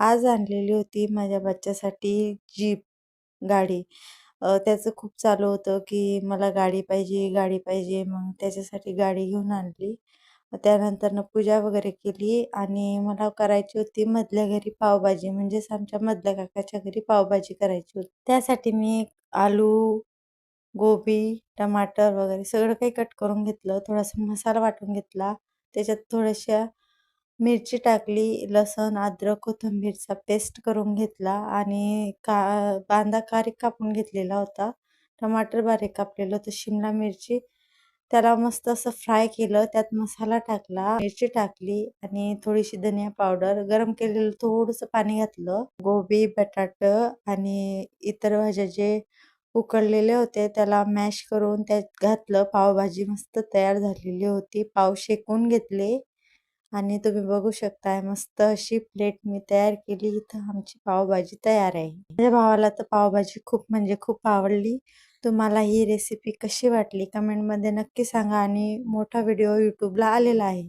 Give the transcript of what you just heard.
आज आणलेली होती माझ्या बच्च्यासाठी जीप गाडी. त्याचं खूप चालू होतं, की मला गाडी पाहिजे, गाडी पाहिजे. मग त्याच्यासाठी गाडी घेऊन आणली. त्यानंतरनं पूजा वगैरे केली आणि मला करायची होती मधल्या घरी पावभाजी. म्हणजेच आमच्या मधल्या काकाच्या घरी पावभाजी करायची होती. त्यासाठी मी आलू, गोबी, टमाटर वगैरे सगळं काही कट करून घेतलं. थोडासा मसाला वाटून घेतला. त्याच्यात थोड्याशा मिरची टाकली, लसूण, अद्रक, कोथिंबीरचा पेस्ट करून घेतला आणि कांदा बारीक कापून घेतलेला होता. टमाटर बारीक कापलेलं होतं, शिमला मिरची. त्याला मस्त असं फ्राय केलं. त्यात मसाला टाकला, मिरची टाकली आणि थोडीशी धनिया पावडर, गरम केलेलं थोडंसं पाणी घातलं. गोबी, बटाटं आणि इतर भाज्या जे उकडलेले होते त्याला मॅश करून त्यात घातलं. पावभाजी मस्त तयार झालेली होती. पाव शेकून घेतले आणि तुम्ही बघू शकताय मस्त अशी प्लेट मी तयार केली. इथं आमची पावभाजी तयार आहे. माझ्या भावाला तर पावभाजी खूप म्हणजे खूप आवडली. तुम्हाला ही रेसिपी कशी वाटली कमेंटमध्ये नक्की सांगा आणि मोठा व्हिडिओ यूट्यूबला आलेला आहे.